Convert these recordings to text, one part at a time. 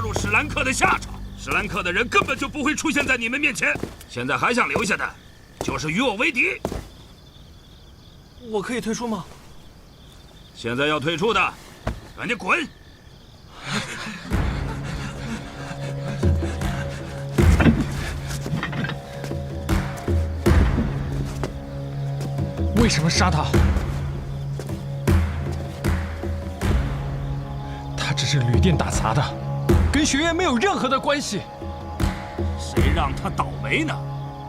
入史兰克的下场。史兰克的人根本就不会出现在你们面前。现在还想留下的，就是与我为敌。我可以退出吗？现在要退出的，赶紧滚！为什么杀他？他只是旅店打杂的，跟学院没有任何的关系。谁让他倒霉呢？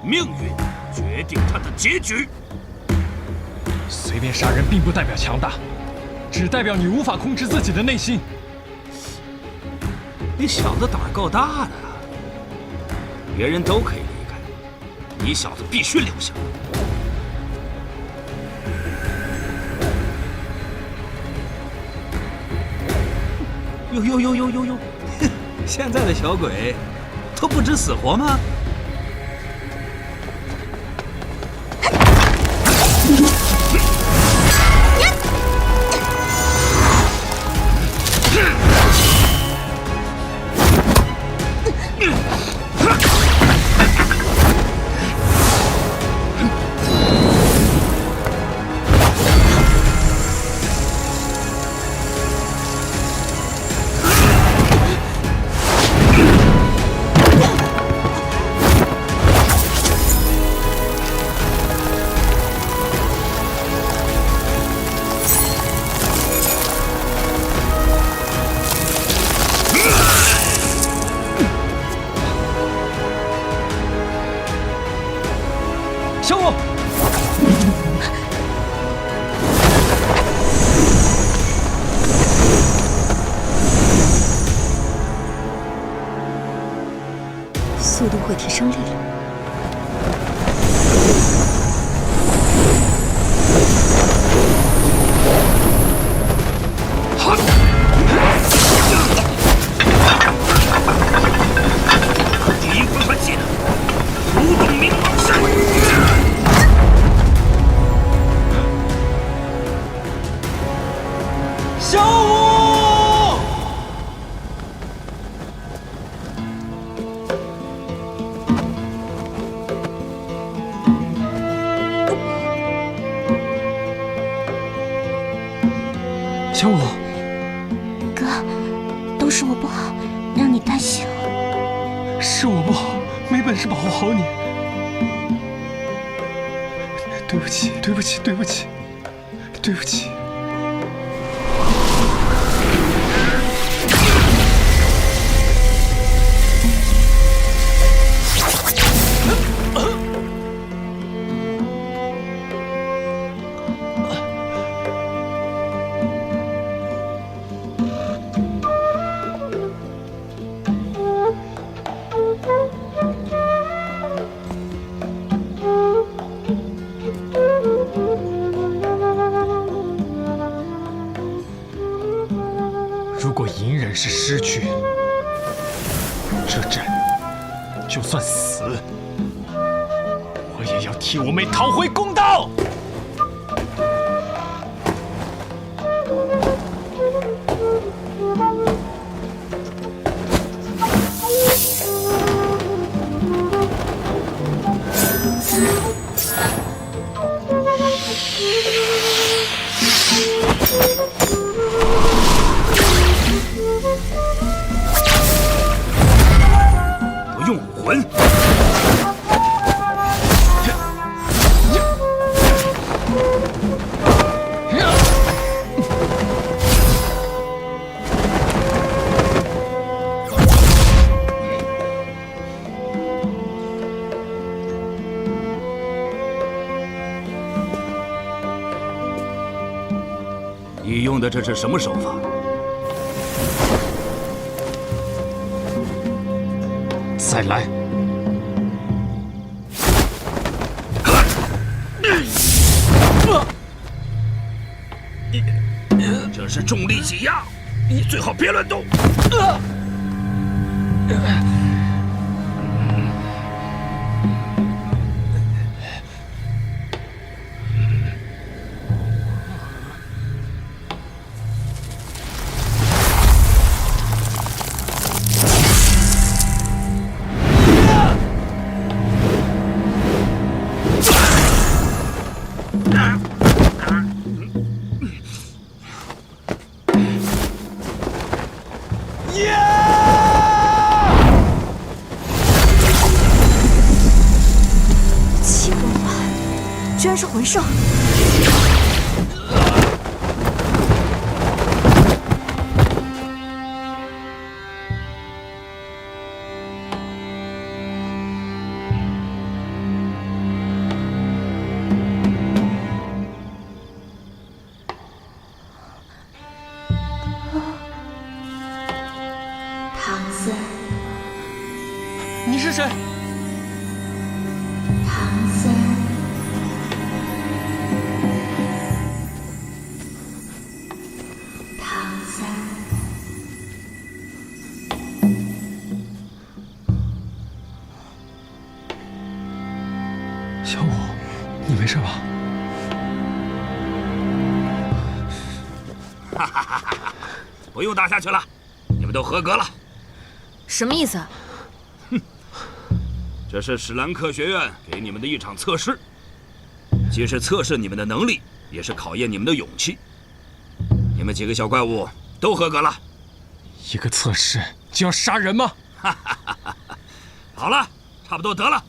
命运决定他的结局。随便杀人并不代表强大，只代表你无法控制自己的内心。你小子胆儿够大的，别人都可以离开，你小子必须留下。呦！现在的小鬼都不知死活吗？小五，速度会提升力量。第一回合技能，如动冥王山。小五，小五，哥，都是我不好，让你担心了。是我不好，没本事保护好你。对不起，对不起，对不起，对不起。如果隐忍是失去，这战就算死，我也要替我妹讨回公道。不用武魂。你用的这是什么手法？再来！这是重力挤压，你最好别乱动。居然是魂兽！唐僧，你是谁？唐僧，唐僧，小五，你没事吧？不用打下去了，你们都合格了。什么意思啊？这是史兰克学院给你们的一场测试，既是测试你们的能力，也是考验你们的勇气。你们几个小怪物都合格了。一个测试就要杀人吗？好了，差不多得了。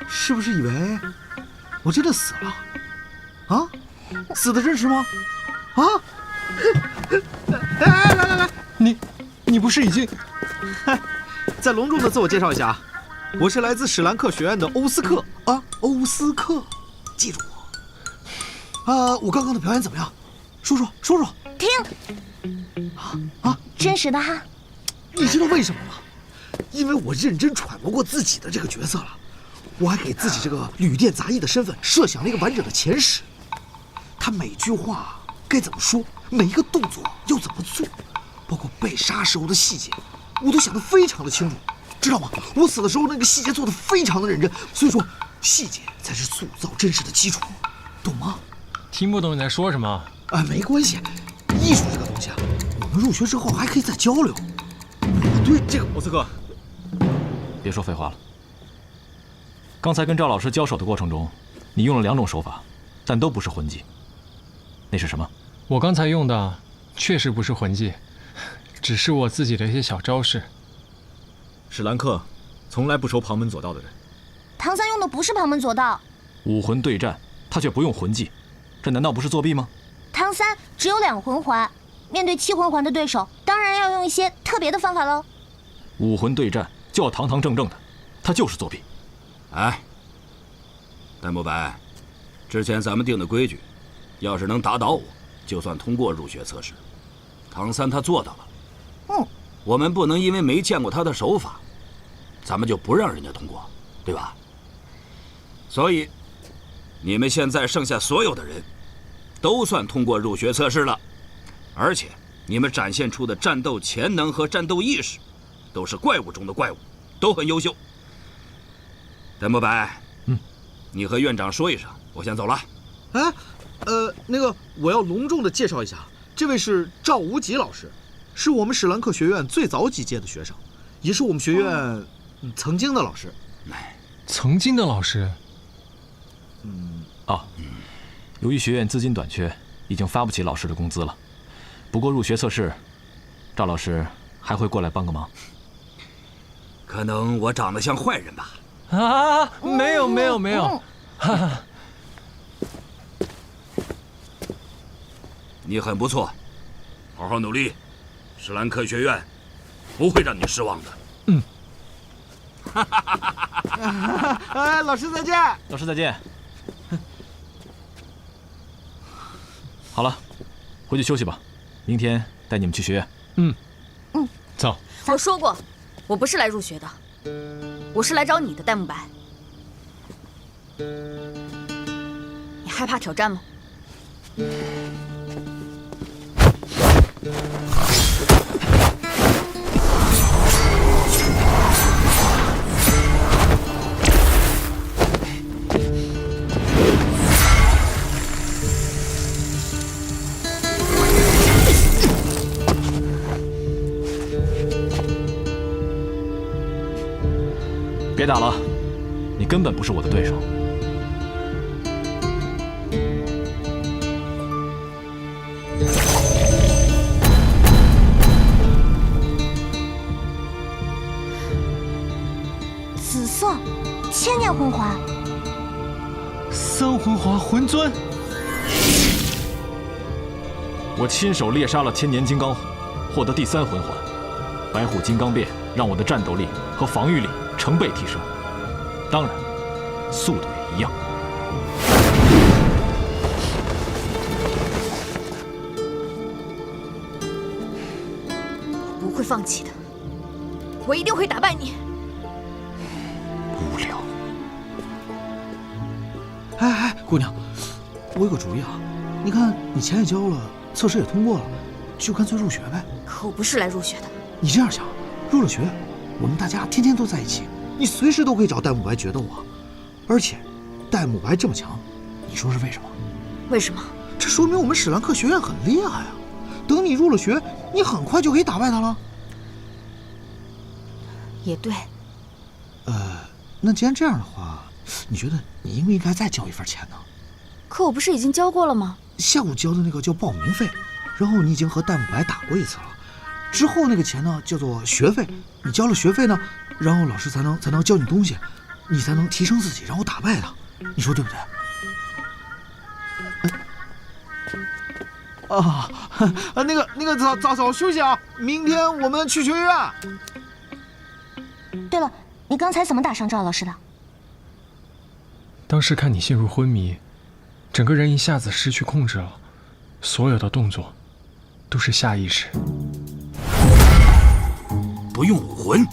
是不是以为我真的死了？啊，死的真实吗？啊！哎，来，你不是已经……再隆重的自我介绍一下，我是来自史兰克学院的欧斯克啊，欧斯克，记住我。我刚刚的表演怎么样？说说。听，啊，真实的哈。你知道为什么吗？因为我认真揣摩过自己的这个角色了。我还给自己这个旅店杂役的身份设想了一个完整的前史，他每句话该怎么说，每一个动作要怎么做，包括被杀时候的细节，我都想得非常的清楚，知道吗？我死的时候那个细节做得非常的认真，所以说细节才是塑造真实的基础，懂吗？听不懂你在说什么。没关系，艺术这个东西啊，我们入学之后还可以再交流。我对这个欧斯克，别说废话了。刚才跟赵老师交手的过程中，你用了2种手法，但都不是魂技。那是什么？我刚才用的确实不是魂技，只是我自己的一些小招式。史兰克从来不收旁门左道的人。唐三用的不是旁门左道，武魂对战，他却不用魂技，这难道不是作弊吗？唐三只有2魂环，面对7魂环的对手，当然要用一些特别的方法喽。武魂对战就要堂堂正正的，他就是作弊。哎，戴沐白，之前咱们定的规矩，要是能打倒我，就算通过入学测试。唐三他做到了，我们不能因为没见过他的手法，咱们就不让人家通过，对吧？所以，你们现在剩下所有的人，都算通过入学测试了，而且你们展现出的战斗潜能和战斗意识，都是怪物中的怪物，都很优秀。戴沐白，你和院长说一声，我先走了。哎，那个我要隆重的介绍一下，这位是赵无极老师，是我们史兰克学院最早几届的学生，也是我们学院曾经的老师。曾经的老师？由于学院资金短缺，已经发不起老师的工资了。不过入学测试，赵老师还会过来帮个忙。可能我长得像坏人吧？啊，没有，哈哈。你很不错，好好努力，史兰克学院不会让你失望的。哎，老师再见。老师再见。好了，回去休息吧，明天带你们去学院。走。我说过，我不是来入学的，我是来找你的，戴沐白。你害怕挑战吗？别打了，你根本不是我的对手。魂环。三魂华魂钻，我亲手猎杀了千年金刚，获得第3魂环。白虎金刚变让我的战斗力和防御力成倍提升，当然，速度也一样。我不会放弃的，我一定会打败你。无聊。哎，姑娘，我有个主意啊，你看你钱也交了，测试也通过了，就干脆入学呗。可我不是来入学的。你这样想，入了学，我们大家天天都在一起，你随时都可以找戴沐白决斗啊。而且，戴沐白这么强，你说是为什么？为什么？这说明我们史兰克学院很厉害啊。等你入了学，你很快就可以打败他了。也对。那既然这样的话，你觉得你应不应该再交一份钱呢？可我不是已经交过了吗？下午交的那个叫报名费，然后你已经和戴沐白打过一次了。之后那个钱呢，叫做学费。你交了学费呢，然后老师才能教你东西，你才能提升自己，然后打败他。你说对不对？那个早休息啊！明天我们去学院。对了，你刚才怎么打伤赵老师的？当时看你陷入昏迷，整个人一下子失去控制了，所有的动作都是下意识。不用武魂。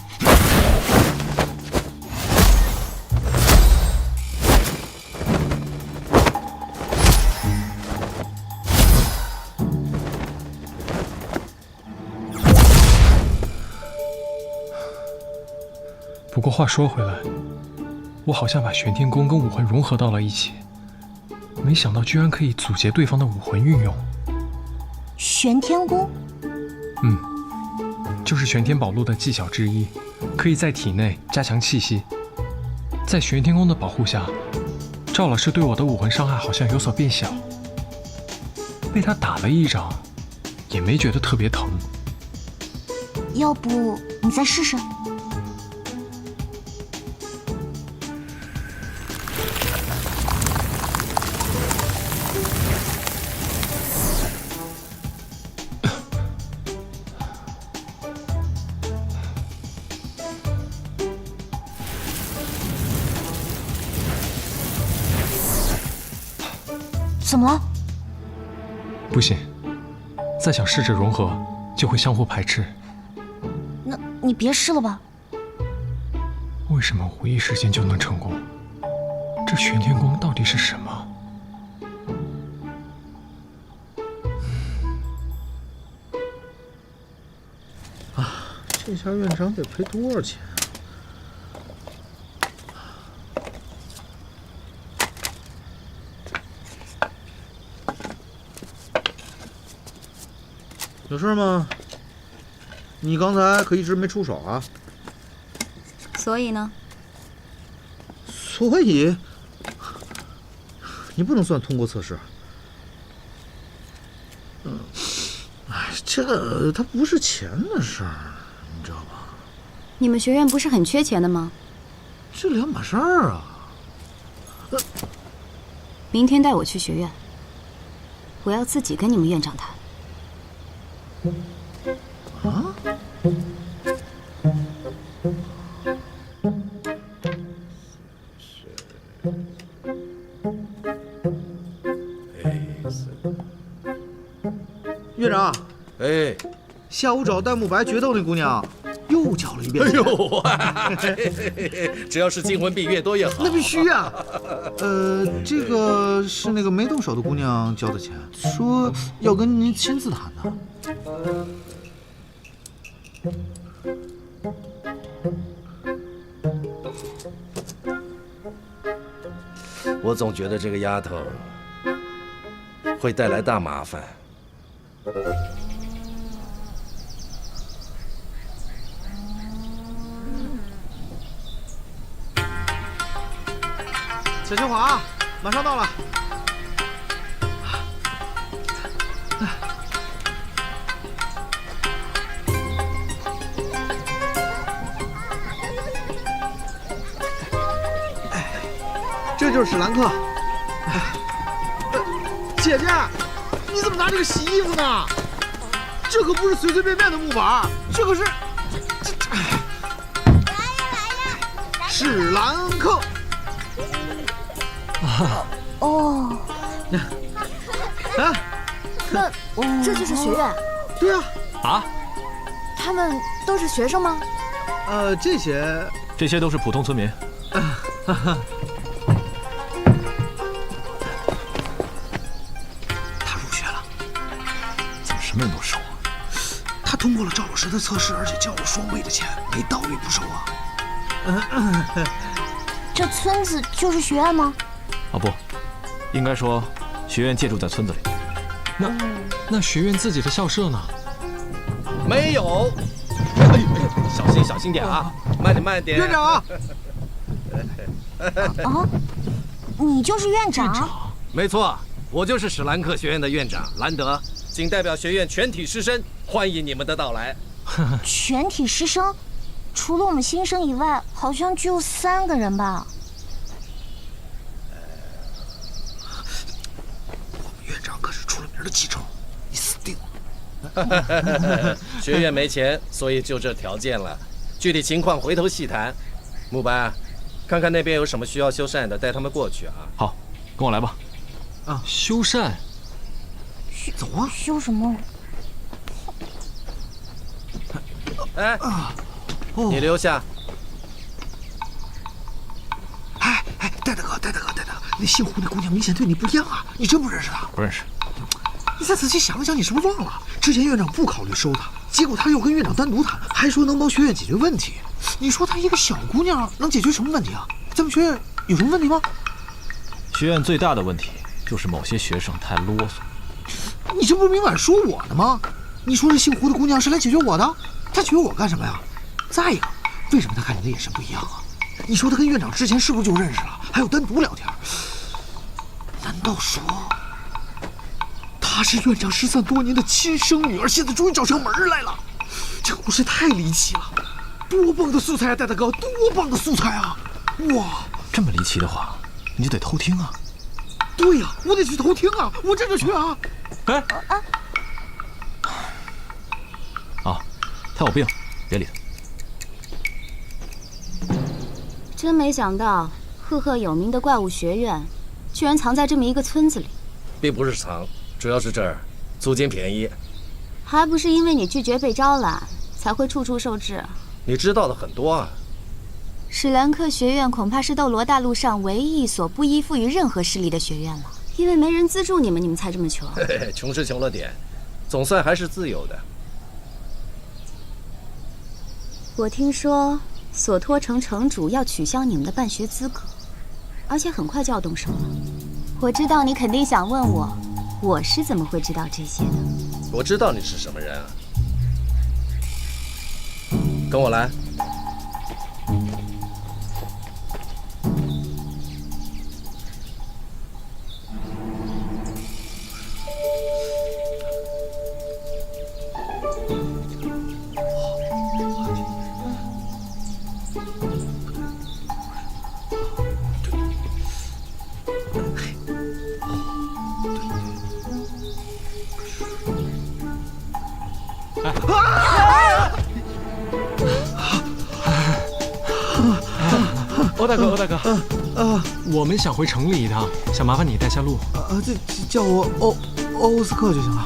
不过话说回来，我好像把玄天功跟武魂融合到了一起，没想到居然可以阻截对方的武魂运用。玄天功？就是玄天宝录的技巧之一，可以在体内加强气息。在玄天功的保护下，赵老师对我的武魂伤害好像有所变小，被他打了一掌，也没觉得特别疼。要不你再试试？怎么了？不行，再想试着融合，就会相互排斥。那你别试了吧。为什么无意时间就能成功？这玄天功到底是什么？这下院长得赔多少钱？有事吗？你刚才可一直没出手啊。所以呢？所以你不能算通过测试。这它不是钱的事儿，你知道吧？你们学院不是很缺钱的吗？这两码事儿啊。明天带我去学院，我要自己跟你们院长谈。啊？院长，哎，下午找戴沐白决斗那姑娘，又交了一遍。哎呦，只要是金魂币越多越好。那必须呀。这个是那个没动手的姑娘交的钱，说要跟您亲自谈的。我总觉得这个丫头会带来大麻烦。小清华，马上到了。这就是史兰克。姐姐，你怎么拿这个洗衣服呢？这可不是随随便便的木板，这可是史兰克。哦，啊，那这就是学院？对啊。啊？他们都是学生吗？这些都是普通村民。他入学了，怎么什么人都收啊？他通过了赵老师的测试，而且交了双倍的钱，没道理不收啊。这村子就是学院吗？啊不，应该说学院借住在村子里。那学院自己的校舍呢？没有。小心点啊，慢点。院长啊，啊，你就是院长？没错，我就是史兰克学院的院长兰德，仅代表学院全体师生欢迎你们的到来。全体师生，除了我们新生以外，好像就3个人吧？我们院长可是出了名的记仇，你死定了。学院没钱，所以就这条件了。具体情况回头细谈。慕白，看看那边有什么需要修缮的，带他们过去啊。好，跟我来吧。修缮？走啊！修什么？哎，你留下。哎，戴大哥，那姓胡那姑娘明显对你不一样啊！你真不认识她？不认识。你再仔细想想，你是不是忘了？之前院长不考虑收她，结果她又跟院长单独谈，还说能帮学院解决问题。你说她一个小姑娘能解决什么问题啊？咱们学院有什么问题吗？学院最大的问题就是某些学生太啰嗦。你这不是明摆说我呢吗？你说这姓胡的姑娘是来解决我的，她解决我干什么呀？再一个，为什么她看你的眼神不一样啊？你说她跟院长之前是不是就认识了？还有单独聊天？难道说她是院长失散多年的亲生女儿，现在终于找上门来了？这故事太离奇了！多棒的素材啊，戴大哥，多棒的素材啊！哇，这么离奇的话，你就得偷听啊。对呀，我得去偷听啊，我这就去啊！哎，他有病，别理他。真没想到，赫赫有名的怪物学院，居然藏在这么一个村子里。并不是藏，主要是这儿租金便宜。还不是因为你拒绝被招揽，才会处处受制。你知道的很多啊。史兰克学院恐怕是斗罗大陆上唯一一所不依附于任何势力的学院了。因为没人资助你们才这么穷。嘿嘿，穷是穷了点，总算还是自由的。我听说索托城城主要取消你们的办学资格，而且很快就要动手了。我知道你肯定想问我是怎么会知道这些的。我知道你是什么人啊，跟我来。欧大哥，我们想回城里一趟，想麻烦你带下路。这叫我欧斯克就行了。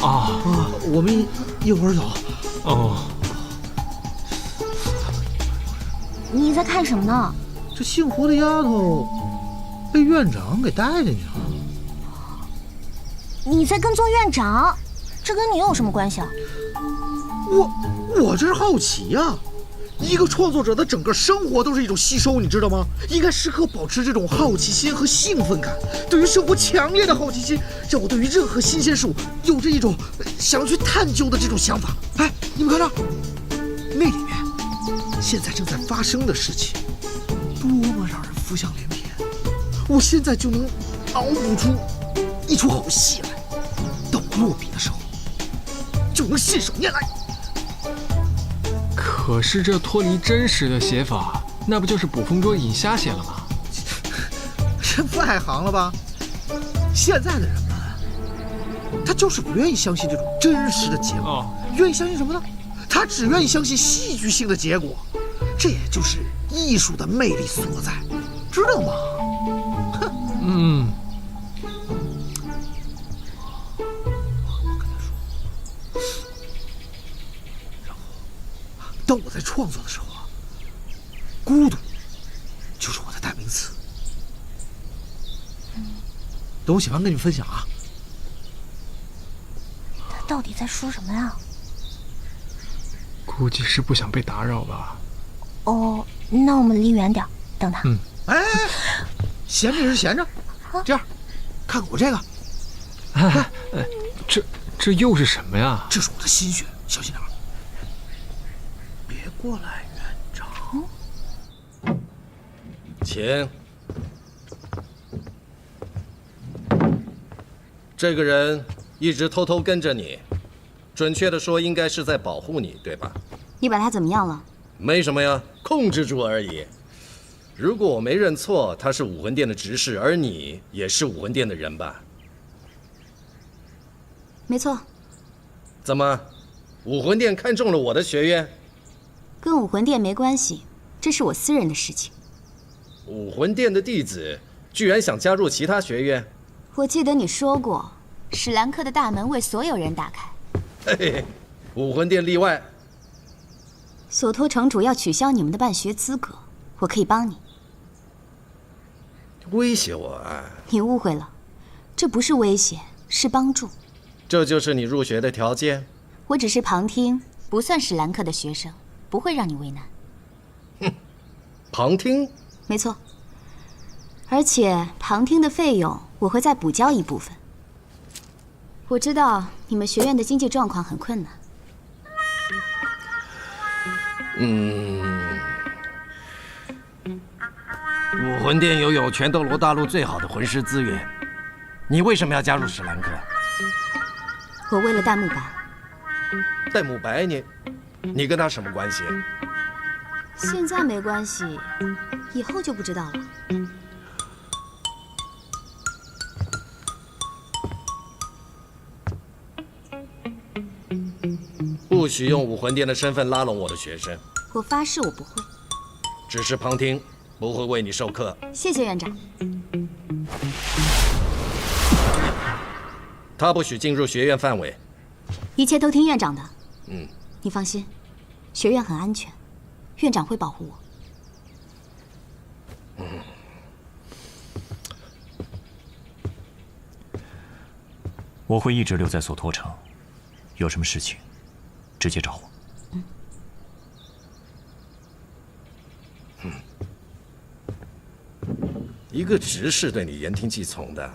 我们一会儿走。哦。你在看什么呢？这姓胡的丫头被院长给带进去了。你在跟踪院长，这跟你有什么关系啊？我这是好奇呀。一个创作者的整个生活都是一种吸收，你知道吗？应该时刻保持这种好奇心和兴奋感，对于生活强烈的好奇心，让我对于任何新鲜事物有着一种想要去探究的这种想法。哎，你们看这，那里面现在正在发生的事情，多么让人浮想联翩！我现在就能脑补出一出好戏来，等我落笔的时候，就能信手拈来。可是这脱离真实的写法，那不就是捕风捉影瞎写了吗？这外行了吧？现在的人们，他就是不愿意相信这种真实的结果，愿意相信什么呢？他只愿意相信戏剧性的结果，这也就是艺术的魅力所在，知道吗？嗯。我跟他说，然后，当我在创作的时候啊，孤独就是我的代名词。等我写完跟你们分享啊。他到底在说什么呀？估计是不想被打扰吧。哦，那我们离远点，等他。哎，闲着也是闲着，这样，看看我这个。这又是什么呀？这是我的心血，小心点。别过来，园长。请。这个人一直偷偷跟着你，准确的说，应该是在保护你，对吧？你把他怎么样了？没什么呀，控制住而已。如果我没认错，他是武魂殿的执事，而你也是武魂殿的人吧？没错。怎么，武魂殿看中了我的学院？跟武魂殿没关系，这是我私人的事情。武魂殿的弟子居然想加入其他学院？我记得你说过，史兰克的大门为所有人打开。嘿嘿，武魂殿例外。索托城主要取消你们的办学资格，我可以帮你。威胁我啊？你误会了，这不是威胁，是帮助。这就是你入学的条件？我只是旁听，不算史兰克的学生，不会让你为难。哼，旁听？没错。而且旁听的费用我会再补交一部分。我知道你们学院的经济状况很困难。武魂殿拥有全斗罗大陆最好的魂师资源，你为什么要加入史兰克？我为了戴沐白。戴沐白，你跟他什么关系？现在没关系，以后就不知道了。不许用武魂殿的身份拉拢我的学生。我发誓我不会。只是旁听，不会为你授课。谢谢院长。他不许进入学院范围。一切都听院长的。嗯，你放心，学院很安全，院长会保护我。我会一直留在索托城，有什么事情直接找我。一个执事对你言听计从的。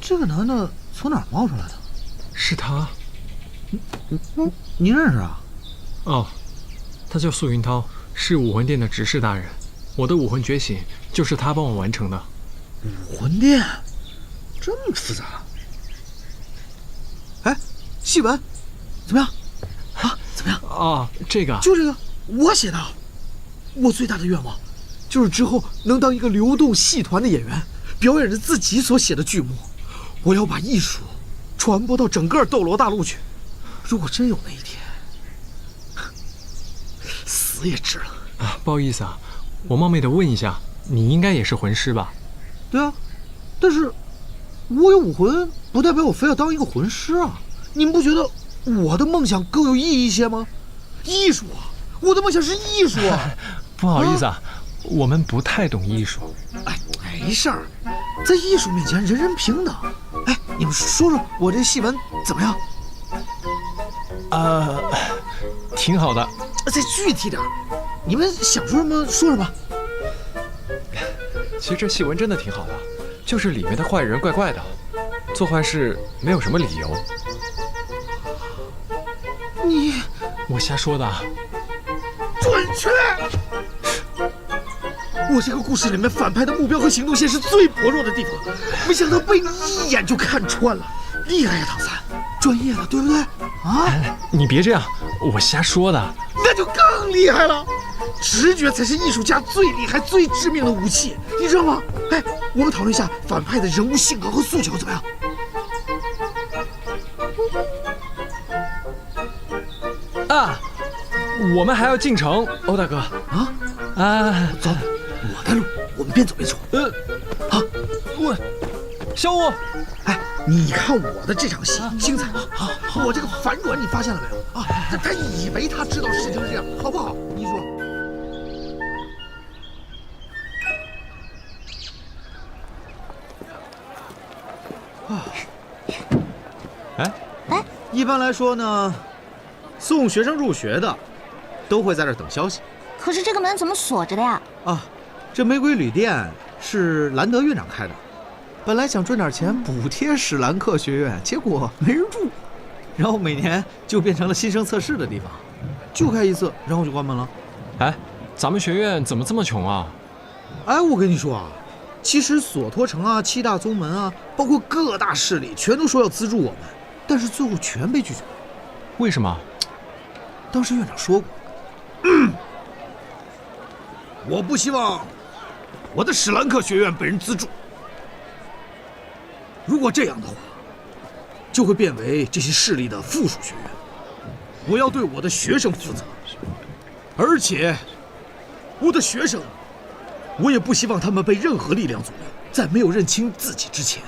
这个男的从哪儿冒出来的？是他。你认识啊？哦，他叫素云涛，是武魂殿的执事大人。我的武魂觉醒就是他帮我完成的。武魂殿这么复杂？哎，戏文怎么样？啊，怎么样？啊，这个就这个，我写的。我最大的愿望就是之后能当一个流动戏团的演员，表演着自己所写的剧目。我要把艺术传播到整个斗罗大陆去。如果真有那一天，死也值了。啊，不好意思啊，我冒昧的问一下，你应该也是魂师吧？对啊，但是我有武魂，不代表我非要当一个魂师啊！你们不觉得我的梦想更有意义一些吗？艺术啊，我的梦想是艺术啊！不好意思啊，我们不太懂艺术。哎，没事儿，在艺术面前人人平等。哎，你们说说我这戏文怎么样？挺好的。再具体点，你们想说什么说什么。其实这戏文真的挺好的，就是里面的坏人怪怪的，做坏事没有什么理由。我瞎说的。准确。我这个故事里面反派的目标和行动线是最薄弱的地方，没想到被你一眼就看穿了，厉害呀，唐三，专业的，对不对？啊，你别这样，我瞎说的。那就更厉害了，直觉才是艺术家最厉害、最致命的武器，你知道吗？哎，我们讨论一下反派的人物性格和诉求怎么样？啊，我们还要进城，欧大哥。走，我带路，我们边走边说。好，小五，哎，你看我的这场戏精彩吗？我这个反转你发现了没有啊？他以为他知道事情是这样，好不好？你说。一般来说呢，送学生入学的都会在这儿等消息。可是这个门怎么锁着的呀？啊，这玫瑰旅店是兰德院长开的，本来想赚点钱补贴史兰克学院，结果没人住，然后每年就变成了新生测试的地方，就开一次，然后就关门了。哎，咱们学院怎么这么穷啊？哎，我跟你说啊，其实索托城啊、七大宗门啊，包括各大势力，全都说要资助我们，但是最后全被拒绝。为什么？当时院长说过，我不希望我的史兰克学院被人资助。如果这样的话，就会变为这些势力的附属学院。我要对我的学生负责，而且我的学生，我也不希望他们被任何力量左右，在没有认清自己之前，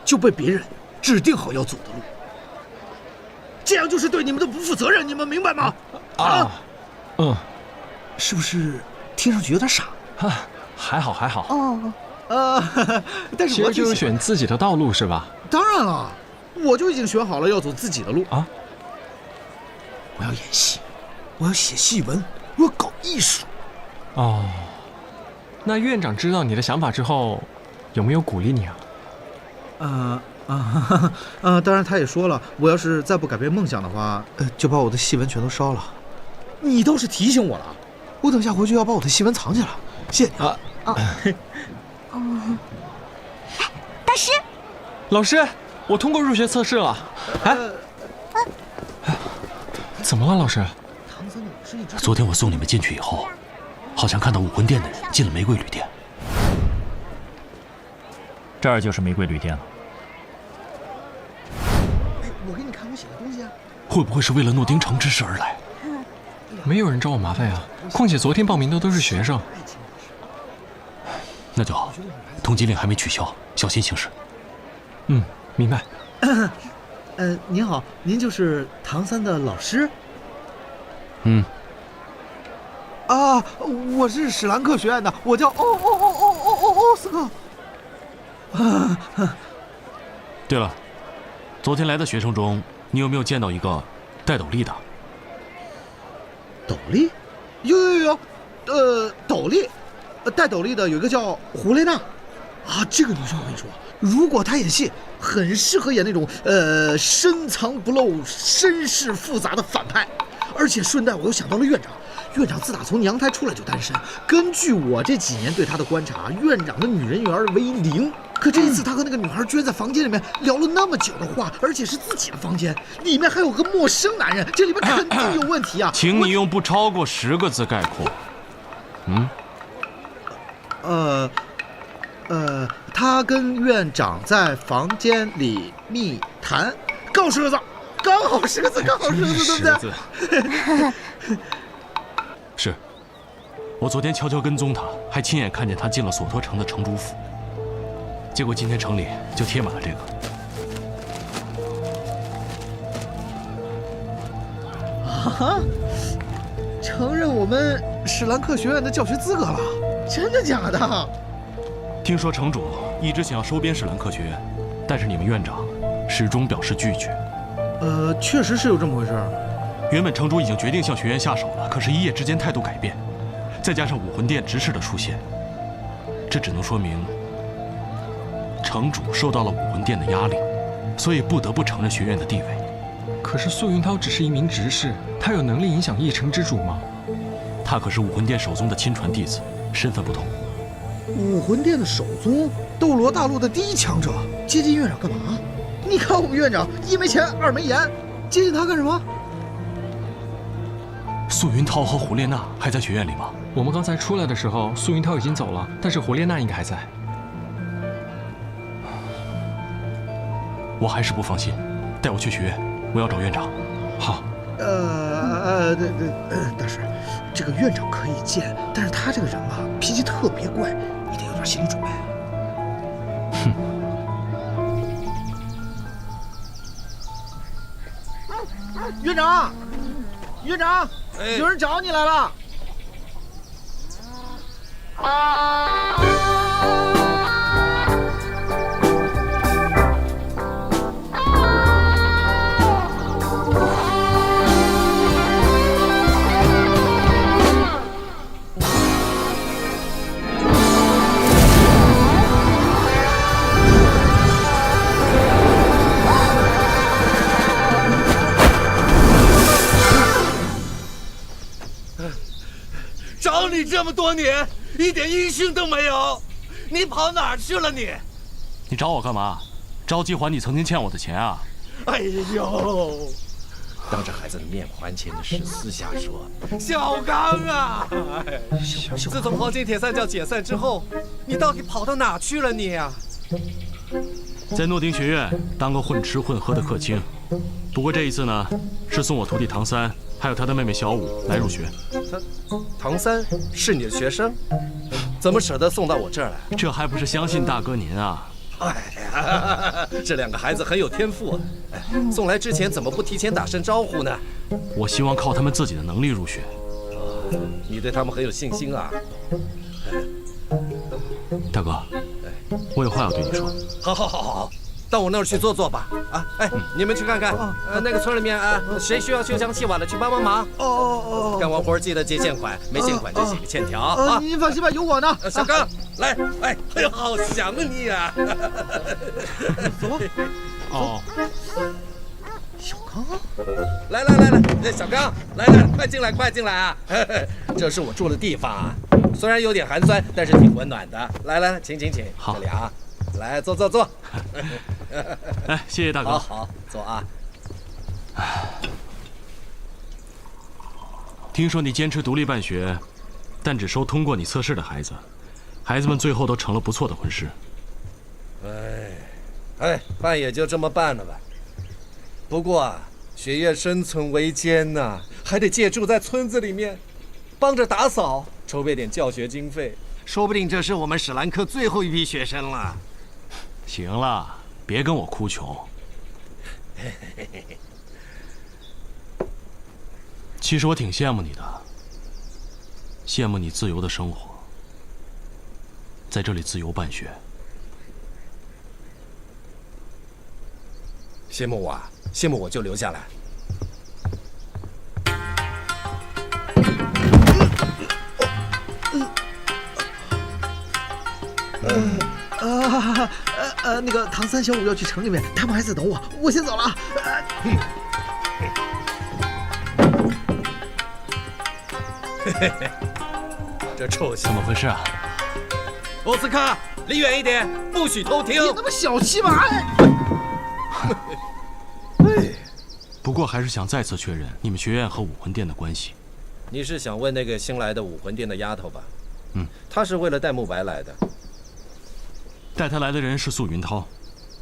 就被别人指定好要走的路。这样就是对你们的不负责任，你们明白吗？是不是听上去有点傻？还好还好。但是其实就是选自己的道路是吧？当然了，我就已经选好了要走自己的路啊！我要演戏，我要写戏文，我要搞艺术。哦，那院长知道你的想法之后，有没有鼓励你啊？当然他也说了，我要是再不改变梦想的话，就把我的戏文全都烧了。你倒是提醒我了，我等下回去要把我的戏文藏起来。谢谢你啊。大师，老师，我通过入学测试了。怎么了，老师？昨天我送你们进去以后，好像看到武魂殿的人进了玫瑰旅店。这儿就是玫瑰旅店了。我给你看我写的东西啊。会不会是为了诺丁城之事而来？没有人找我麻烦呀。况且昨天报名的都是学生。那就好，通缉令还没取消，小心行事。明白。您好，您就是唐三的老师？我是史兰克学院的，我叫欧斯克。对了，昨天来的学生中，你有没有见到一个戴斗笠的？斗笠？有，斗笠，戴斗笠的有一个叫胡雷娜，啊，这个女生我跟你说，如果她演戏，很适合演那种深藏不露、身世复杂的反派。而且顺带我又想到了院长，院长自打从娘胎出来就单身，根据我这几年对他的观察，院长的女人缘为零。可这一次他和那个女孩居然在房间里面聊了那么久的话，而且是自己的房间，里面还有个陌生男人，这里面肯定有问题啊！请你用不超过10个字概括。他跟院长在房间里密谈，刚好10个字，刚好10个字，刚好10个字，对不对？是，我昨天悄悄跟踪他，还亲眼看见他进了索托城的城主府。结果今天城里就贴满了这个。啊！承认我们史兰克学院的教学资格了？真的假的？听说城主一直想要收编史兰克学院，但是你们院长始终表示拒绝。确实是有这么回事。原本城主已经决定向学院下手了，可是一夜之间态度改变，再加上武魂殿执事的出现，这只能说明城主受到了武魂殿的压力，所以不得不承认学院的地位。可是素云涛只是一名执事，他有能力影响一城之主吗？他可是武魂殿首宗的亲传弟子，身份不同。武魂殿的首宗，斗罗大陆的第一强者，接近院长干嘛？你看我们院长一没钱二没颜，接近他干什么？素云涛和胡列娜还在学院里吗？我们刚才出来的时候，素云涛已经走了，但是胡列娜应该还在。我还是不放心，带我去学院，我要找院长。好。大师，这个院长可以见，但是他这个人吧，脾气特别怪，你得有点心理准备。哼。院长，院长，有人找你来了。找你这么多年，一点音讯都没有，你跑哪儿去了你？你找我干嘛？着急还你曾经欠我的钱啊？哎呦，当着孩子的面还钱的事私下说，小刚啊！自从黄金铁三角解散之后，你到底跑到哪去了你啊？在诺丁学院当个混吃混喝的客卿，不过这一次呢，是送我徒弟唐三还有他的妹妹小舞来入学。唐三是你的学生，怎么舍得送到我这儿来？这还不是相信大哥您啊！哎呀，这两个孩子很有天赋啊！送来之前怎么不提前打声招呼呢？我希望靠他们自己的能力入学。你对他们很有信心啊！大哥，我有话要对你说。好，到我那儿去坐坐吧。啊，哎，你们去看看，那个村里面啊，谁需要修墙砌瓦的，去帮忙。干完活记得结欠款，没欠款就写个欠条啊。您放心吧，有我呢。小刚，来，哎呦，好想你啊！走吧。哦。小刚，来，小刚，来，快进来啊！这是我住的地方啊，虽然有点寒酸，但是挺温暖的。来，请，好，这里啊，来坐。哎，谢谢大哥。好，坐啊。听说你坚持独立办学，但只收通过你测试的孩子，孩子们最后都成了不错的魂师。哎，办也就这么办了吧。不过啊，学院生存维艰呐，还得借住在村子里面，帮着打扫，筹备点教学经费。说不定这是我们史兰克最后一批学生了。行了，别跟我哭穷。其实我挺羡慕你的，羡慕你自由的生活，在这里自由办学。羡慕我啊？羡慕我就留下来。那个唐三、小五要去城里面，他们还在等我，我先走了。这臭小怎么回事啊？奥斯卡，离远一点，不许偷听。你那么小气吗？不过还是想再次确认你们学院和武魂殿的关系。你是想问那个新来的武魂殿的丫头吧？她是为了带慕白来的。带她来的人是素云涛，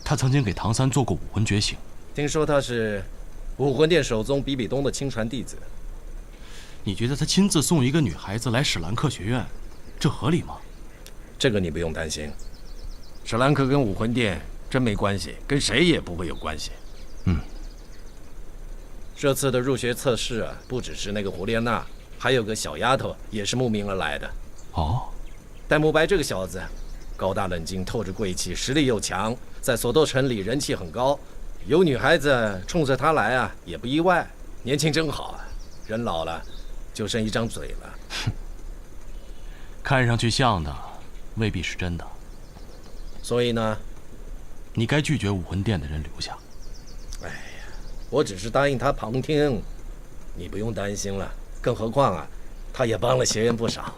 她曾经给唐三做过武魂觉醒。听说她是武魂殿首宗比比东的亲传弟子。你觉得他亲自送一个女孩子来史兰克学院，这合理吗？这个你不用担心，史兰克跟武魂殿真没关系，跟谁也不会有关系。这次的入学测试啊，不只是那个胡列娜，还有个小丫头也是慕名而来的。哦，戴沐白这个小子，高大冷静，透着贵气，实力又强，在索斗城里人气很高，有女孩子冲着他来啊，也不意外。年轻真好啊，人老了就剩一张嘴了。看上去像的，未必是真的。所以呢，你该拒绝武魂殿的人留下。哎呀，我只是答应他旁听，你不用担心了。更何况啊，他也帮了学院不少。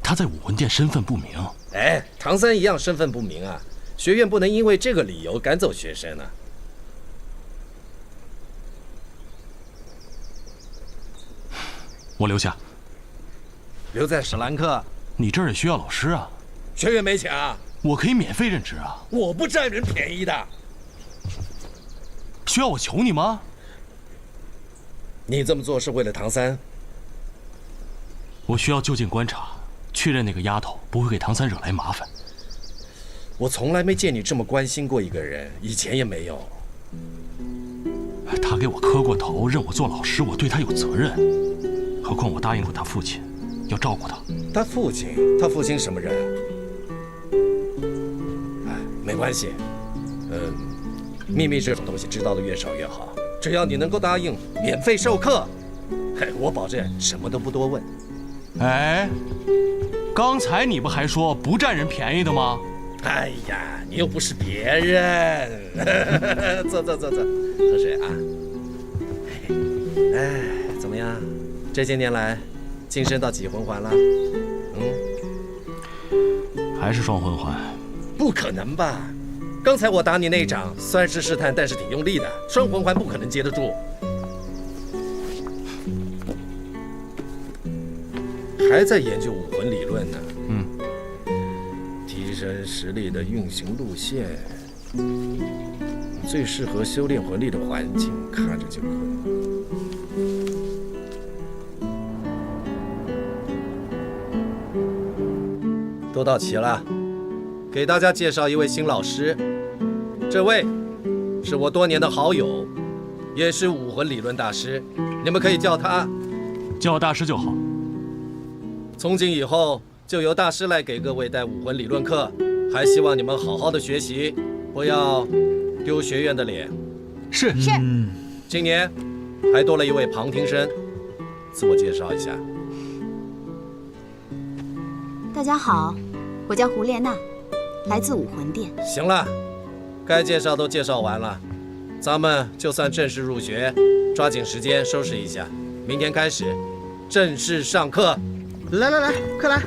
他在武魂殿身份不明。哎，唐三一样身份不明啊，学院不能因为这个理由赶走学生啊。我留下。留在史兰克？你这儿也需要老师啊。学院没钱啊？我可以免费任职啊。我不占人便宜的。需要我求你吗？你这么做是为了唐三？我需要就近观察，确认那个丫头不会给唐三惹来麻烦。我从来没见你这么关心过一个人，以前也没有。他给我磕过头，认我做老师，我对他有责任。何况我答应过他父亲，要照顾他。他父亲什么人？哎，没关系。秘密这种东西知道的越少越好。只要你能够答应免费授课，嘿，我保证什么都不多问。哎，刚才你不还说不占人便宜的吗？哎呀，你又不是别人。坐，喝水啊。哎，怎么样？这些年来，晋升到几魂环了？还是双魂环？不可能吧？刚才我打你那一掌，虽然是试探，但是挺用力的，双魂环不可能接得住。还在研究武魂理论呢。提升实力的运行路线，最适合修炼魂力的环境，看着就可以。都到齐了，给大家介绍一位新老师。这位是我多年的好友，也是武魂理论大师，你们可以叫他，叫我大师就好。从今以后就由大师来给各位带武魂理论课，还希望你们好好的学习，不要丢学院的脸。是。今年还多了一位旁听生，自我介绍一下。大家好，我叫胡列娜，来自武魂殿。行了，该介绍都介绍完了，咱们就算正式入学，抓紧时间收拾一下，明天开始正式上课。来，快来，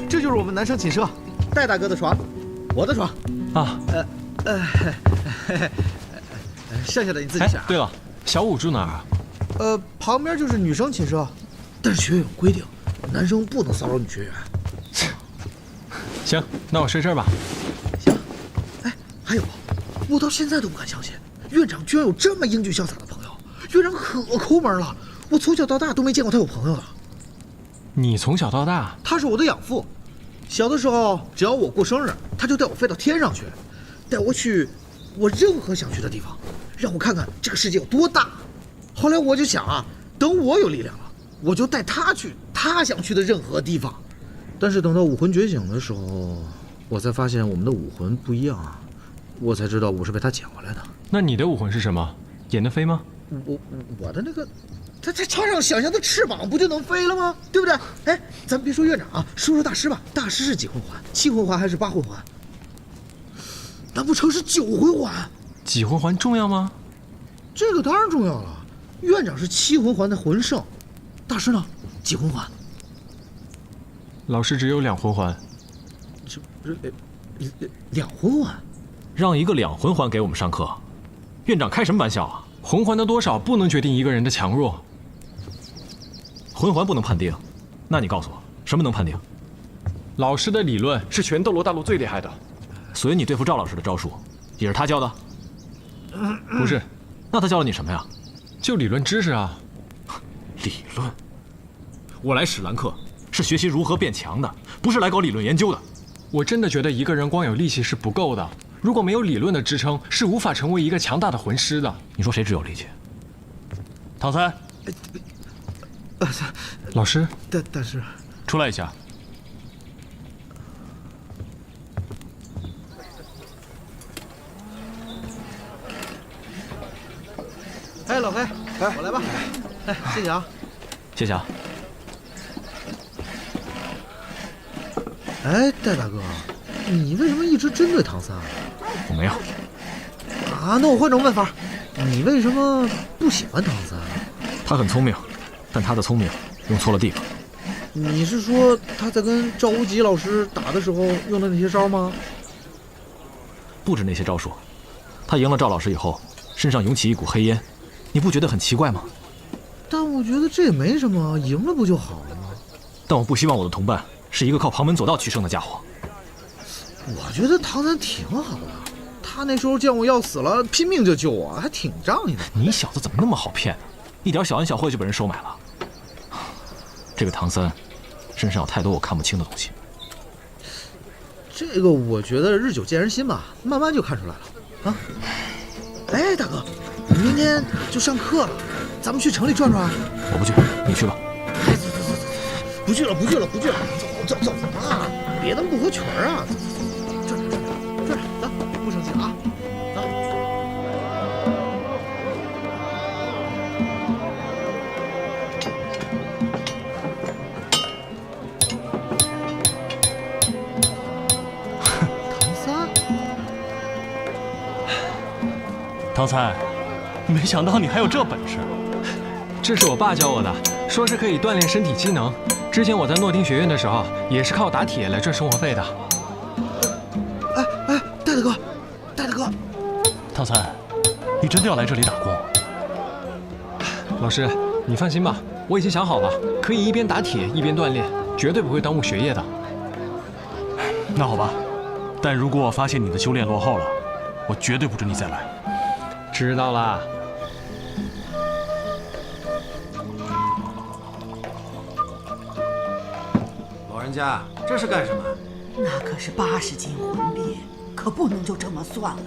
这就是我们男生寝舍，戴大哥的床，我的床。啊，剩下的你自己想。对了，小五住哪儿啊？旁边就是女生寝舍，但是学院有规定，男生不能骚扰女学员。行，那我睡这儿吧。行。哎，还有，我到现在都不敢相信，院长居然有这么英俊潇洒的朋友。院长可抠门了，我从小到大都没见过他有朋友的。你从小到大？他是我的养父。小的时候，只要我过生日，他就带我飞到天上去，带我去我任何想去的地方，让我看看这个世界有多大。后来我就想啊，等我有力量了，我就带他去他想去的任何地方。但是等到武魂觉醒的时候，我才发现我们的武魂不一样，我才知道我是被他捡回来的。那你的武魂是什么？也能飞吗？我的那个，他插上想象的翅膀，不就能飞了吗？对不对？哎，咱别说院长啊，说说大师吧。大师是几魂环？7魂环还是8魂环？难不成是9魂环？几魂环重要吗？这个当然重要了。院长是7魂环的魂圣，大师呢？几魂环？老师只有2魂环。这2魂环？让一个2魂环给我们上课，院长开什么玩笑啊？魂环的多少不能决定一个人的强弱。魂环不能判定，那你告诉我，什么能判定？老师的理论是全斗罗大陆最厉害的。所以你对付赵老师的招数，也是他教的？不是。那他教了你什么呀？就理论知识啊。理论？我来史兰克是学习如何变强的，不是来搞理论研究的。我真的觉得一个人光有力气是不够的，如果没有理论的支撑，是无法成为一个强大的魂师的。你说谁只有力气？唐三，老师，但是出来一下。哎，老黑，我来吧。哎，谢谢啊。谢谢啊。哎，戴大哥，你为什么一直针对唐三？我没有。啊，那我换种问法，你为什么不喜欢唐三？他很聪明，但他的聪明用错了地方。你是说他在跟赵无极老师打的时候用的那些招吗？不止那些招数，他赢了赵老师以后，身上涌起一股黑烟，你不觉得很奇怪吗？但我觉得这也没什么，赢了不就好了吗？但我不希望我的同伴是一个靠旁门左道取胜的家伙。我觉得唐三挺好的，他那时候见我要死了，拼命就救我，还挺仗义的。你小子怎么那么好骗呢？一点小恩小惠就被人收买了。这个唐三身上有太多我看不清的东西。这个我觉得日久见人心吧，慢慢就看出来了啊。哎，大哥，明天就上课了，咱们去城里转转。我不去，你去吧。哎，走，不去了，走啊！别那么不合群啊！转，走，不生气啊！走。唐三，没想到你还有这本事。这是我爸教我的，说是可以锻炼身体机能。之前我在诺丁学院的时候，也是靠打铁来赚生活费的。哎，戴大哥，唐三，你真的要来这里打工？老师，你放心吧，我已经想好了，可以一边打铁一边锻炼，绝对不会耽误学业的。那好吧，但如果我发现你的修炼落后了，我绝对不准你再来。知道啦。老人家，这是干什么？那可是80斤魂币，可不能就这么算了。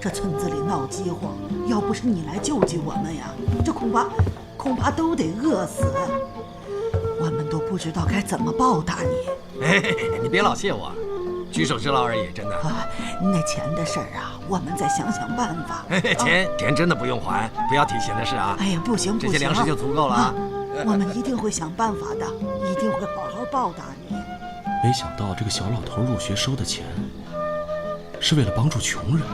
这村子里闹饥荒，要不是你来救济我们呀，这恐怕都得饿死。我们都不知道该怎么报答你。你别老谢我，举手之劳而已，真的。那钱的事儿啊，我们再想想办法。钱真的不用还，不要提钱的事啊。哎呀，不行，这些粮食就足够了啊。我们一定会想办法的，一定会好好报答你。没想到这个小老头入学收的钱，是为了帮助穷人。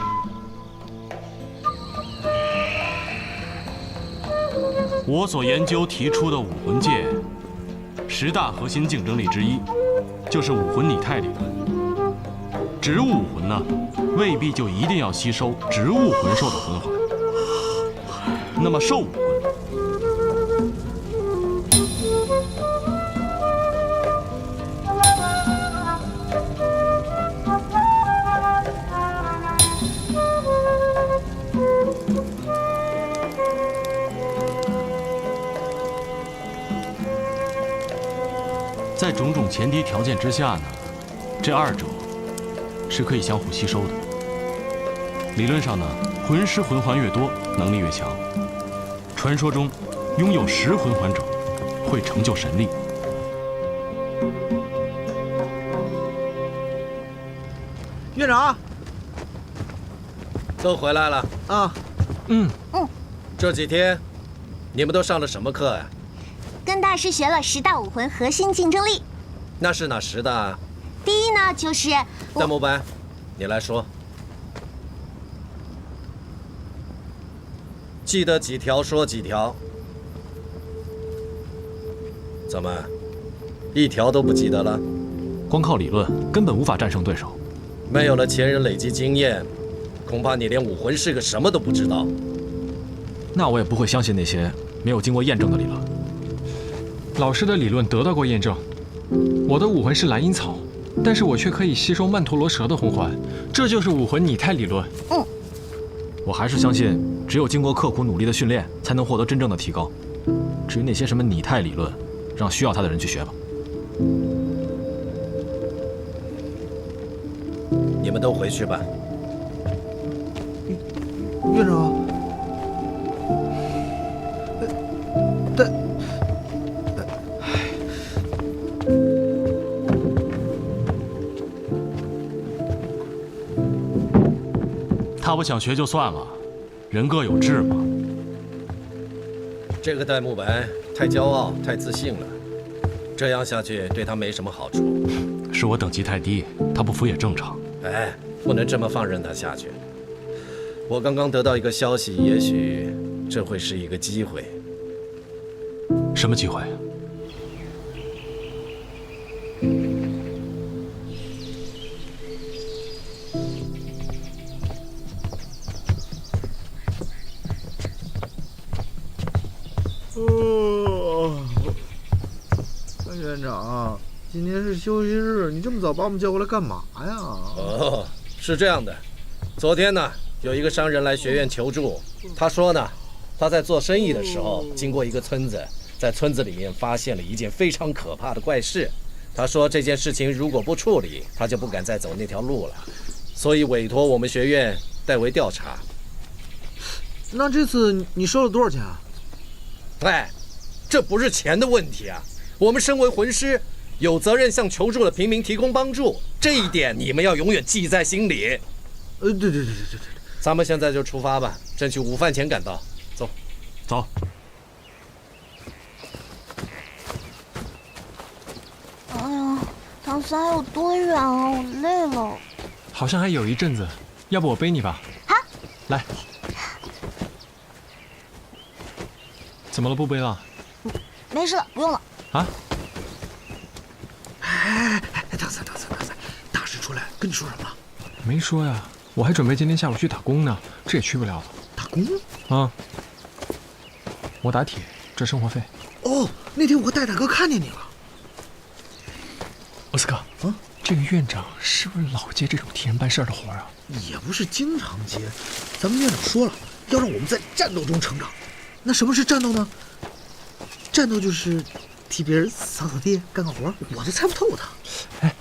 我所研究提出的武魂界10大核心竞争力之一，就是武魂拟态理论。植物武魂呢，未必就一定要吸收植物魂兽的魂环。那么兽武魂，在种种前提条件之下呢，这二者是可以相互吸收的。理论上呢，魂师魂环越多，能力越强。传说中，拥有10魂环者会成就神力。院长，都回来了啊。这几天你们都上了什么课呀？跟大师学了10大武魂核心竞争力。那是哪10大？第一呢，就是弹幕班，你来说。记得几条说几条。怎么，一条都不记得了？光靠理论根本无法战胜对手。没有了前人累积经验，恐怕你连武魂是个什么都不知道。那我也不会相信那些没有经过验证的理论。老师的理论得到过验证，我的武魂是蓝银草，但是我却可以吸收曼陀罗蛇的魂环，这就是武魂拟态理论。我还是相信，只有经过刻苦努力的训练，才能获得真正的提高。至于那些什么拟态理论，让需要它的人去学吧。你们都回去吧。院长，他不想学就算了，人各有志嘛。这个戴沐白太骄傲、太自信了，这样下去对他没什么好处。是我等级太低，他不服也正常。哎，不能这么放任他下去。我刚刚得到一个消息，也许这会是一个机会。什么机会？院长，今天是休息日，你这么早把我们叫过来干嘛呀？哦，是这样的，昨天呢，有一个商人来学院求助，他说呢，他在做生意的时候经过一个村子，在村子里面发现了一件非常可怕的怪事。他说这件事情如果不处理，他就不敢再走那条路了，所以委托我们学院代为调查。那这次你收了多少钱啊？哎，这不是钱的问题啊！我们身为魂师，有责任向求助的平民提供帮助，这一点你们要永远记在心里。对，咱们现在就出发吧，争取午饭前赶到。走，走。哎呀，唐三还有多远啊？我累了。好像还有一阵子，要不我背你吧？好，来。怎么了？不背了？没事了，不用了。啊？哎，唐三，大师出来跟你说什么了？没说呀，我还准备今天下午去打工呢，这也去不了了。打工？啊，我打铁赚生活费。哦，那天我和戴大哥看见你了。奥斯卡，这个院长是不是老接这种替人办事的活啊？也不是经常接，咱们院长说了，要让我们在战斗中成长。那什么是战斗呢？战斗就是替别人扫扫地、干干活，我就猜不透他。哎，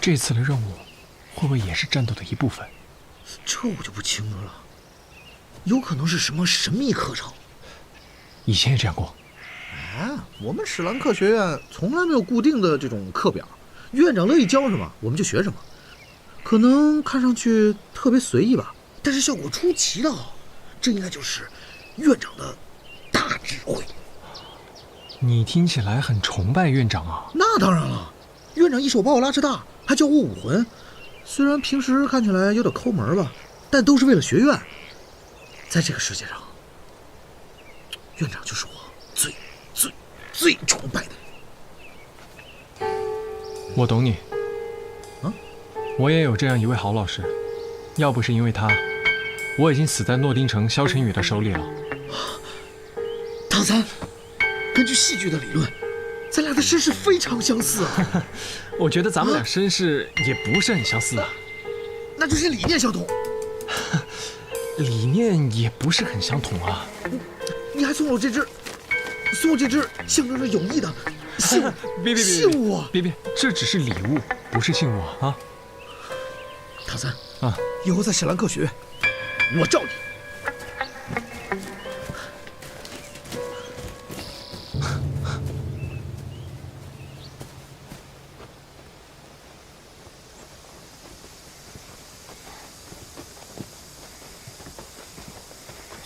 这次的任务会不会也是战斗的一部分？这我就不清楚了，有可能是什么神秘课程。以前也这样过。哎，我们史兰克学院从来没有固定的这种课表，院长乐意教什么我们就学什么，可能看上去特别随意吧，但是效果出奇的好，这应该就是院长的大智慧。你听起来很崇拜院长啊？那当然了，院长一手把我拉扯大，还教我武魂。虽然平时看起来有点抠门吧，但都是为了学院。在这个世界上，院长就是我最崇拜的人。我懂你。我也有这样一位好老师，要不是因为他，我已经死在诺丁城萧晨宇的手里了。唐三，根据戏剧的理论，咱俩的身世非常相似啊。我觉得咱们俩身世也不是很相似啊。那就是理念相同。理念也不是很相同啊。你还送我这只象征着友谊的信物啊！别，这只是礼物，不是信物啊。唐三啊，以后在史兰克学院，我罩你。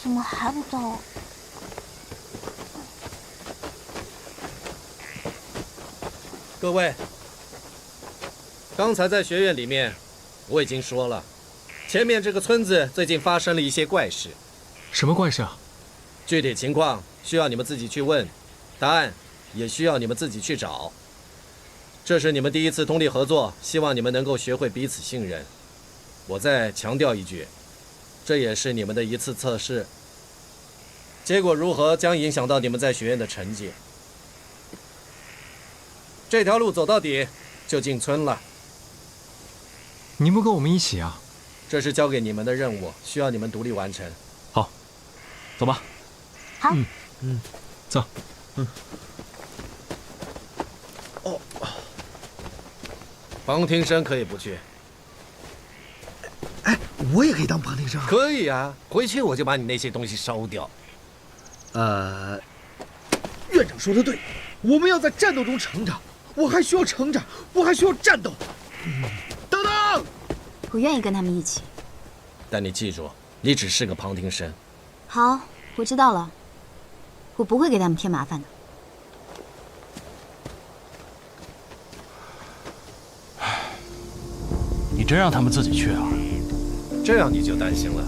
怎么还不到啊？各位，刚才在学院里面，我已经说了，前面这个村子最近发生了一些怪事。什么怪事啊？具体情况需要你们自己去问，答案也需要你们自己去找。这是你们第一次通力合作，希望你们能够学会彼此信任。我再强调一句，这也是你们的一次测试。结果如何将影响到你们在学院的成绩。这条路走到底，就进村了。你不跟我们一起啊？这是交给你们的任务，需要你们独立完成。好，走吧。好。走。旁听生可以不去。哎，我也可以当旁听生。可以啊，回去我就把你那些东西烧掉。院长说的对，我们要在战斗中成长。我还需要成长，我还需要战斗。等等，我愿意跟他们一起。但你记住，你只是个旁听生。好，我知道了，我不会给他们添麻烦的。你真让他们自己去啊？这样你就担心了。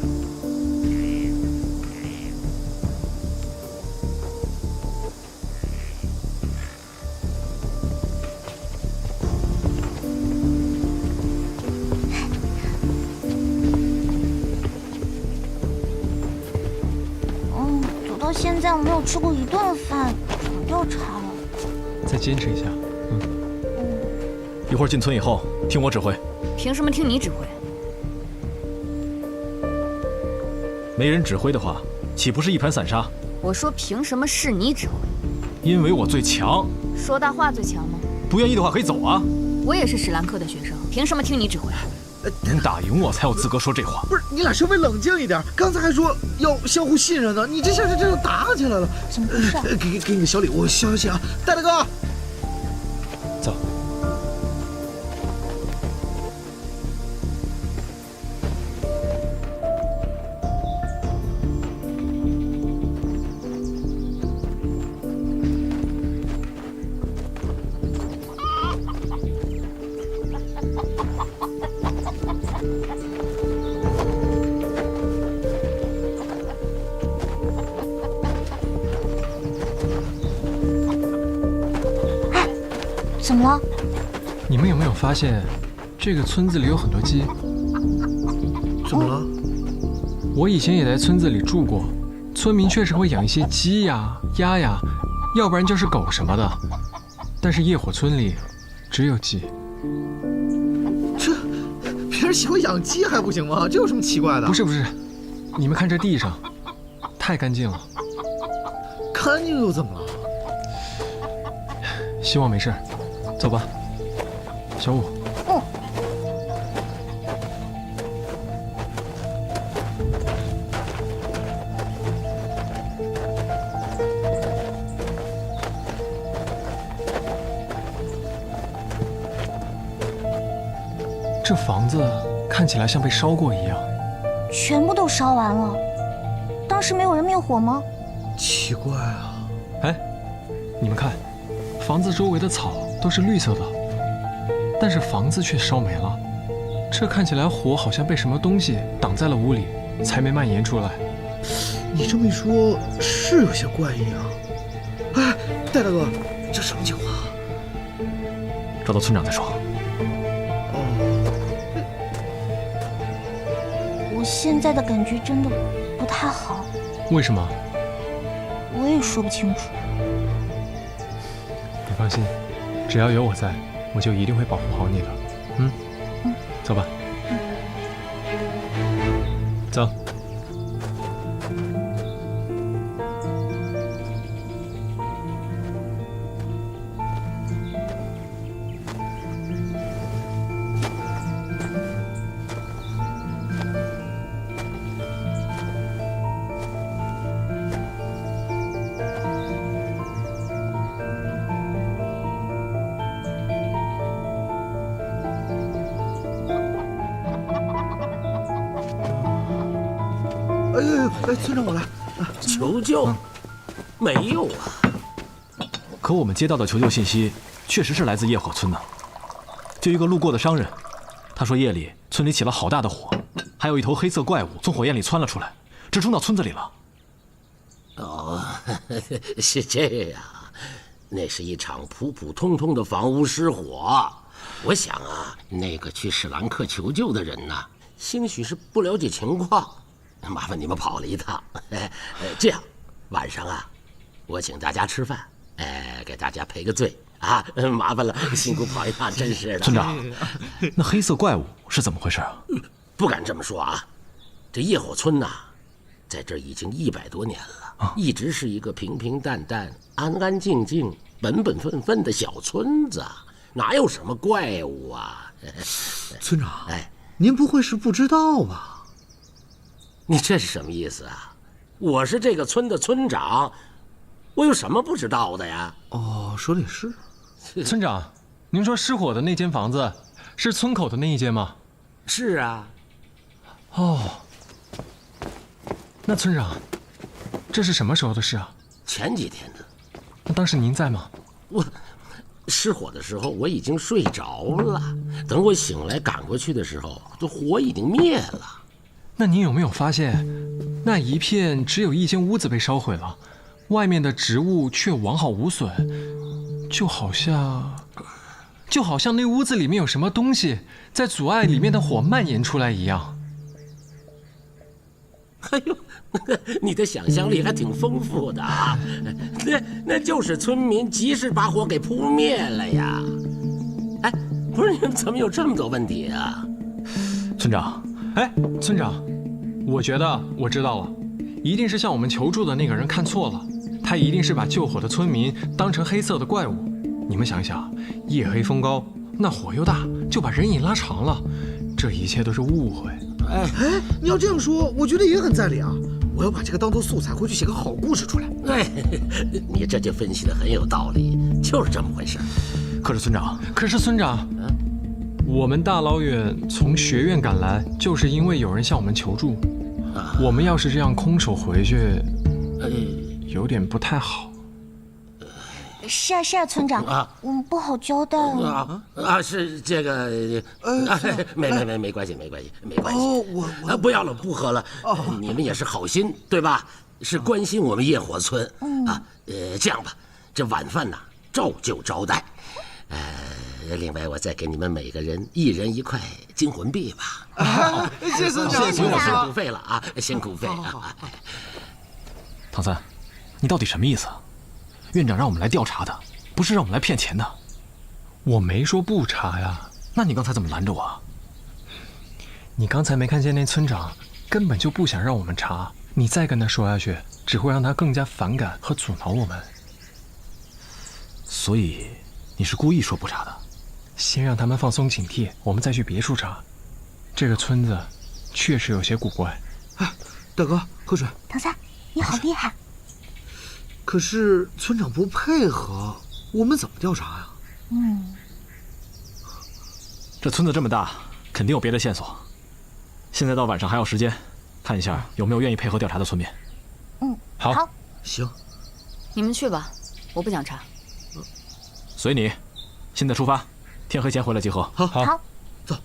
到现在我没有吃过一顿饭，又馋了。再坚持一下。一会儿进村以后，听我指挥。凭什么听你指挥？没人指挥的话，岂不是一盘散沙？我说凭什么是你指挥？因为我最强。说大话最强吗？不愿意的话可以走啊。我也是史兰克的学生，凭什么听你指挥？能打赢我才有资格说这话。不是，你俩稍微冷静一点。刚才还说要相互信任呢，你这下这打起来了，怎么回事？给你个小礼物，消消气啊，戴大哥。走。怎么了？你们有没有发现，这个村子里有很多鸡？怎么了？我以前也在村子里住过，村民确实会养一些鸡呀、鸭呀，要不然就是狗什么的。但是夜火村里只有鸡。这别人喜欢养鸡还不行吗？这有什么奇怪的？不是，你们看这地上，太干净了。干净又怎么了？希望没事。走吧，小五。这房子看起来像被烧过一样。全部都烧完了，当时没有人灭火吗？奇怪啊！哎，你们看，房子周围的草都是绿色的，但是房子却烧没了。这看起来火好像被什么东西挡在了屋里，才没蔓延出来。你这么一说，是有些怪异啊。哎，戴大哥，这什么情况？找到村长再说。我现在的感觉真的不太好。为什么？我也说不清楚。你放心，只要有我在，我就一定会保护好你的。走吧。走。哎，村长，我来。求救？没有啊。可我们接到的求救信息确实是来自夜火村的。就一个路过的商人，他说夜里村里起了好大的火，还有一头黑色怪物从火焰里窜了出来，直冲到村子里了。哦，是这样。那是一场普普通通的房屋失火。我想啊，那个去史兰克求救的人呢，兴许是不了解情况。麻烦你们跑了一趟，这样，晚上啊，我请大家吃饭，给大家赔个罪啊，麻烦了，辛苦跑一趟，真是的。村长，那黑色怪物是怎么回事啊？不敢这么说啊，这夜火村呐，在这儿已经100多年了，一直是一个平平淡淡、安安静静、本本分分的小村子，哪有什么怪物啊？村长，您不会是不知道吧？你这是什么意思啊？我是这个村的村长，我有什么不知道的呀？哦，说的也是。村长，您说失火的那间房子是村口的那一间吗？是啊。哦，那村长，这是什么时候的事啊？前几天的。那当时您在吗？我失火的时候我已经睡着了，等我醒来赶过去的时候，这火已经灭了。那您有没有发现，那一片只有一间屋子被烧毁了，外面的植物却完好无损，就好像那屋子里面有什么东西在阻碍里面的火蔓延出来一样。哎呦，你的想象力还挺丰富的啊！那就是村民及时把火给扑灭了呀。哎，不是你们怎么有这么多问题啊？村长，哎，村长，我觉得我知道了，一定是向我们求助的那个人看错了，他一定是把救火的村民当成黑色的怪物。你们想想，夜黑风高，那火又大，就把人影拉长了，这一切都是误会。哎，你要这样说，我觉得也很在理啊。我要把这个当做素材，回去写个好故事出来。哎，你这就分析得很有道理，就是这么回事。可是村长，我们大老远从学院赶来，就是因为有人向我们求助。我们要是这样空手回去，有点不太好。是啊，村长，我们不好交代是这个，没关系。哦，我不要了，不喝了。你们也是好心，对吧？是关心我们夜火村。这样吧，这晚饭呢，照旧招待。另外我再给你们每个人1人1块金魂币吧。谢谢村长，辛苦费了啊，辛苦费啊。唐三，你到底什么意思？院长让我们来调查的，不是让我们来骗钱的。我没说不查呀。那你刚才怎么拦着我？你刚才没看见那村长根本就不想让我们查，你再跟他说下去，只会让他更加反感和阻挠我们。所以你是故意说不查的？先让他们放松警惕，我们再去别处查。这个村子确实有些古怪。哎，大哥，喝水。唐三，你好厉害。可是村长不配合，我们怎么调查呀？这村子这么大，肯定有别的线索。现在到晚上还有时间，看一下有没有愿意配合调查的村民。好，行。你们去吧，我不想查。随你。现在出发，天黑前回来集合。好，走。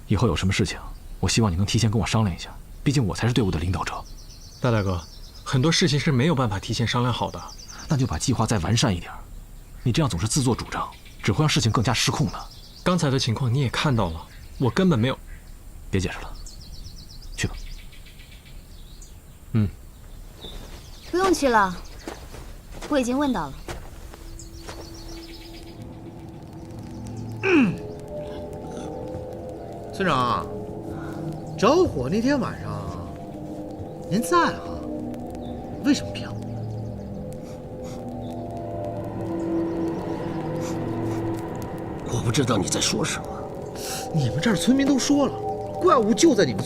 以后有什么事情，我希望你能提前跟我商量一下，毕竟我才是队伍的领导者。大哥，很多事情是没有办法提前商量好的。那就把计划再完善一点。你这样总是自作主张，只会让事情更加失控的。刚才的情况你也看到了，我根本没有。别解释了，去吧。不用去了，我已经问到了。村长，着火那天晚上您在啊？为什么骗我？我不知道你在说什么。你们这儿村民都说了，怪物就在你们